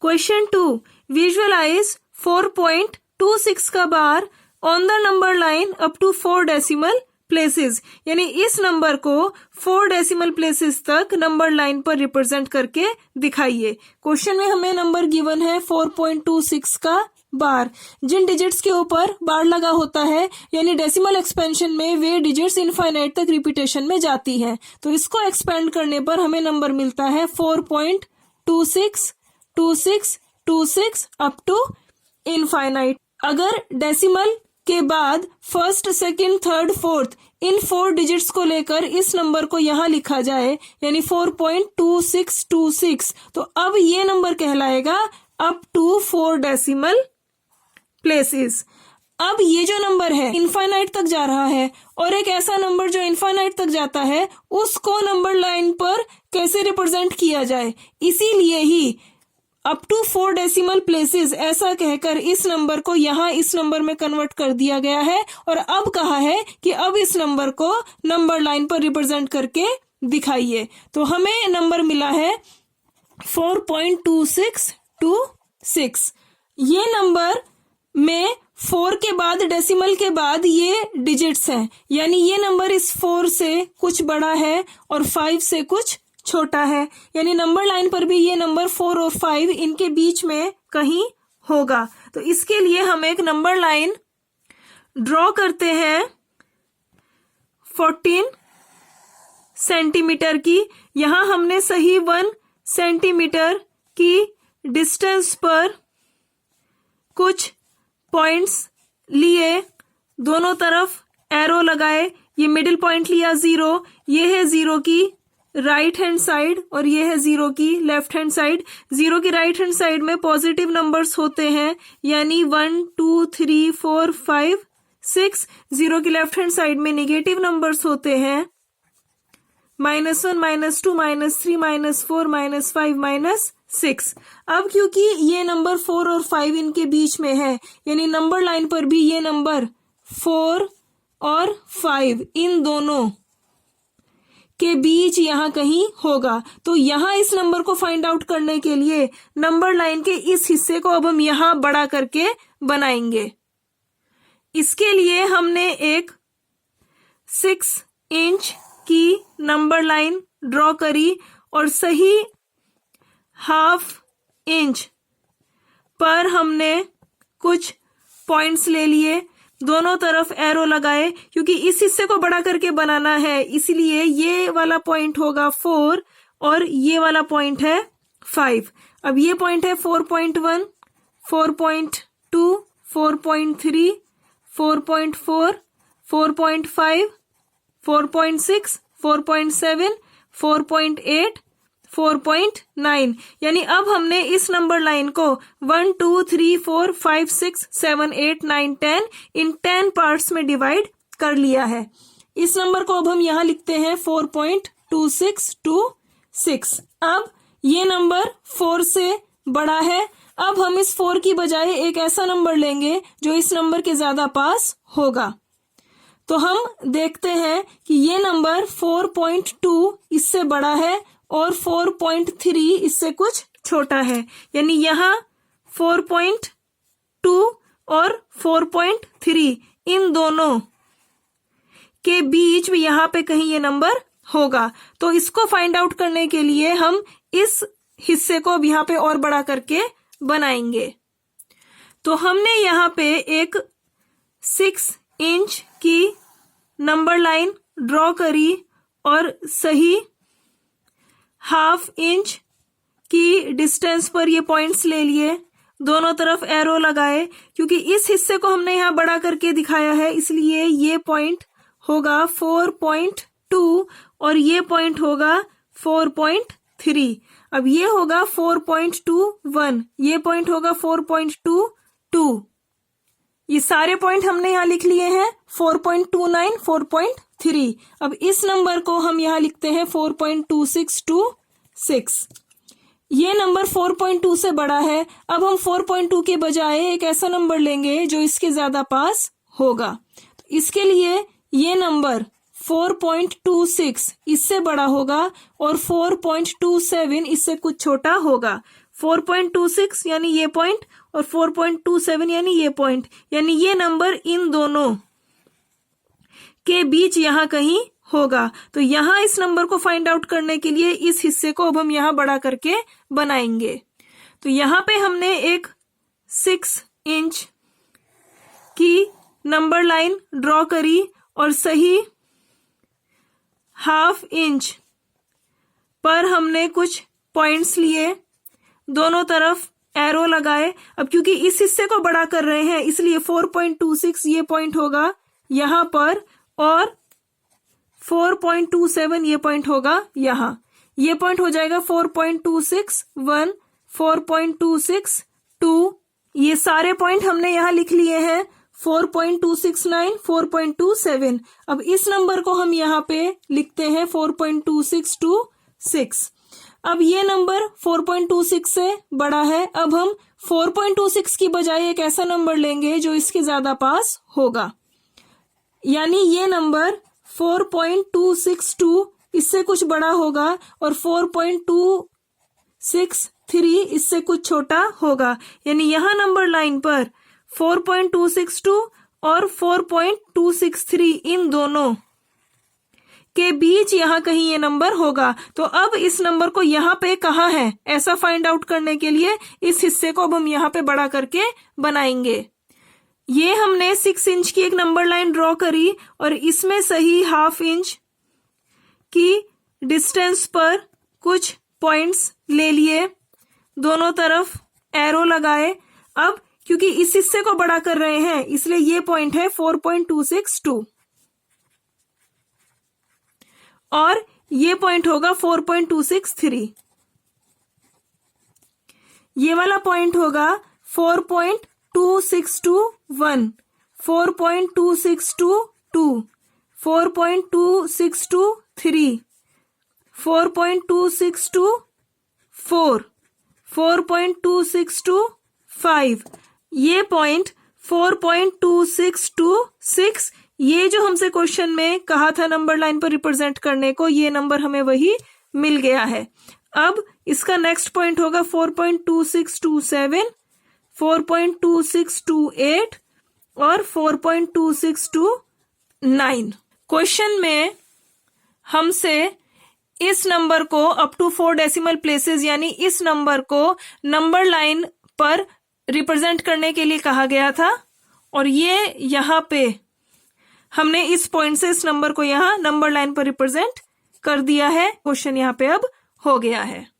Question 2, visualize 4.26 का bar on the number line up to 4 decimal places, यानी इस number को 4 डेसिमल प्लेसेस तक नंबर लाइन पर रिप्रेजेंट करके दिखाइए। क्वेश्चन में हमें नंबर गिवन है 4.26 का बार। जिन डिजिट्स के ऊपर बार लगा होता है यानी डेसिमल एक्सपेंशन में वे डिजिट्स इनफाइनाइट तक रिपीटेशन में जाती हैं, तो इसको एक्सपेंड करने पर हमें नंबर मिलता है 4.262626 अप टू इनफाइनाइट। अगर डेसिमल के बाद फर्स्ट, सेकंड, थर्ड, फोर्थ इन 4 डिजिट्स को लेकर इस नंबर को यहां लिखा जाए यानी 4.2626, तो अब ये नंबर कहलाएगा अप टू 4 डेसिमल प्लेसेस। अब ये जो नंबर है इनफाइनाइट तक जा रहा है और एक ऐसा नंबर जो इनफाइनाइट तक जाता है उसको नंबर लाइन पर कैसे रिप्रेजेंट किया जाए, इसीलिए ही अप टू 4 डेसिमल प्लेसेस ऐसा कहकर इस नंबर को यहाँ इस नंबर में कन्वर्ट कर दिया गया है और अब कहा है कि अब इस नंबर को नंबर लाइन पर रिप्रेजेंट करके दिखाइए। तो हमें नंबर मिला है 4.2626। ये नंबर में 4 के बाद डेसिमल के बाद ये डिजिट्स हैं, यानी ये नंबर इस 4 से कुछ बड़ा है और 5 से कुछ छोटा है, यानी नंबर लाइन पर भी ये नंबर 4 और 5 इनके बीच में कहीं होगा। तो इसके लिए हम एक नंबर लाइन ड्रॉ करते हैं 14 सेंटीमीटर की। यहां हमने सही 1 सेंटीमीटर की डिस्टेंस पर कुछ पॉइंट्स लिए, दोनों तरफ एरो लगाए, ये मिडिल पॉइंट लिया 0, ये है 0 की राइट हैंड साइड और ये है 0 की लेफ्ट हैंड साइड। 0 की राइट हैंड साइड में पॉजिटिव नंबर्स होते हैं यानी 1 2 3 4 5 6। 0 की लेफ्ट हैंड साइड में नेगेटिव नंबर्स होते हैं -1 -2 -3 -4 -5 -6। अब क्योंकि ये नंबर 4 और 5 इनके बीच में है यानी नंबर लाइन पर भी ये नंबर 4 और 5 इन दोनों के बीच यहां कहीं होगा। तो यहां इस नंबर को फाइंड आउट करने के लिए नंबर लाइन के इस हिस्से को अब हम यहां बड़ा करके बनाएंगे। इसके लिए हमने एक 6 इंच की नंबर लाइन ड्रॉ करी और सही ½ इंच पर हमने कुछ पॉइंट्स ले लिए, दोनों तरफ एरो लगाए। क्योंकि इस हिस्से को बड़ा करके बनाना है इसलिए ये वाला पॉइंट होगा 4 और ये वाला पॉइंट है 5। अब ये पॉइंट है 4.1, 4.2, 4.3, 4.4, 4.5, 4.6, 4.7, 4.8, 4.9, यानी अब हमने इस नंबर लाइन को 1 2 3 4 5 6 7 8 9 10 इन 10 पार्ट्स में डिवाइड कर लिया है। इस नंबर को अब हम यहां लिखते हैं 4.2626। अब ये नंबर 4 से बड़ा है। अब हम इस 4 की बजाय एक ऐसा नंबर लेंगे जो इस नंबर के ज्यादा पास होगा। तो हम देखते हैं कि ये नंबर 4.2 इससे बड़ा है और 4.3 इससे कुछ छोटा है, यानी यहाँ 4.2 और 4.3 इन दोनों के बीच में यहाँ पे कहीं ये नंबर होगा। तो इसको फाइंड आउट करने के लिए हम इस हिस्से को अब यहाँ पे और बड़ा करके बनाएंगे। तो हमने यहाँ पे एक 6 इंच की नंबर लाइन ड्रॉ करी और सही ½ इंच की डिस्टेंस पर ये पॉइंट्स ले लिए, दोनों तरफ एरो लगाए। क्योंकि इस हिस्से को हमने यहाँ बड़ा करके दिखाया है इसलिए ये पॉइंट होगा 4.2 और ये पॉइंट होगा 4.3। अब ये होगा 4.21, ये पॉइंट होगा 4.22। ये सारे पॉइंट हमने यहाँ लिख लिए हैं 4.29, 4.3। अब इस नंबर को हम यहाँ लिखते हैं 4.2626। ये नंबर 4.2 से बड़ा है। अब हम 4.2 के बजाय एक ऐसा नंबर लेंगे जो इसके ज्यादा पास होगा। तो इसके लिए ये नंबर 4.26 इससे बड़ा होगा और 4.27 इससे कुछ छोटा होगा। 4.26 यानी ये पॉइंट और 4.27 यानी ये पॉइंट, यानी ये नंबर इन दोनों के बीच यहां कहीं होगा। तो यहां इस नंबर को फाइंड आउट करने के लिए इस हिस्से को अब हम यहां बड़ा करके बनाएंगे। तो यहां पे हमने एक 6 इंच की नंबर लाइन ड्रॉ करी और सही ½ इंच पर हमने कुछ पॉइंट्स लिए, दोनों तरफ एरो लगाए। अब क्योंकि इस हिस्से को बड़ा कर रहे हैं इसलिए 4.26 ये पॉइंट होगा यहां पर और 4.27 ये पॉइंट होगा यहां। ये पॉइंट हो जाएगा 4.261, 4.262। ये सारे पॉइंट हमने यहां लिख लिए हैं, 4.269, 4.27। अब इस नंबर को हम यहां पे लिखते हैं 4.2626। अब ये नंबर 4.26 से बड़ा है। अब हम 4.26 की बजाय एक ऐसा नंबर लेंगे जो इसके ज्यादा पास होगा, यानी ये नंबर 4.262 इससे कुछ बड़ा होगा और 4.263 इससे कुछ छोटा होगा, यानी यहां नंबर लाइन पर 4.262 और 4.263 इन दोनों के बीच यहां कहीं ये नंबर होगा। तो अब इस नंबर को यहां पे कहाँ है ऐसा फाइंड आउट करने के लिए इस हिस्से को अब हम यहां पे बड़ा करके बनाएंगे। ये हमने 6 इंच की एक नंबर लाइन ड्रॉ करी और इसमें सही ½ इंच की डिस्टेंस पर कुछ पॉइंट्स ले लिए, दोनों तरफ एरो लगाए। अब क्योंकि इस हिस्से को बड़ा कर रहे हैं इसलिए ये पॉइंट है 4.262 और ये पॉइंट होगा 4.263। ये वाला पॉइंट होगा 4.2621, 4.2622, 4.2623, 4.2624, 4.2625। ये पॉइंट 4.2626, ये जो हमसे क्वेश्चन में कहा था नंबर लाइन पर रिप्रेजेंट करने को, ये नंबर हमें वही मिल गया है। अब इसका नेक्स्ट पॉइंट होगा 4.2627, 4.2628 और 4.2629। क्वेश्चन में हमसे इस नंबर को अप टू 4 डेसिमल प्लेसेस यानी इस नंबर को नंबर लाइन पर रिप्रेजेंट करने के लिए कहा गया था और ये यहां पे हमने इस पॉइंट से इस नंबर को यहां नंबर लाइन पर रिप्रेजेंट कर दिया है। क्वेश्चन यहां पे अब हो गया है।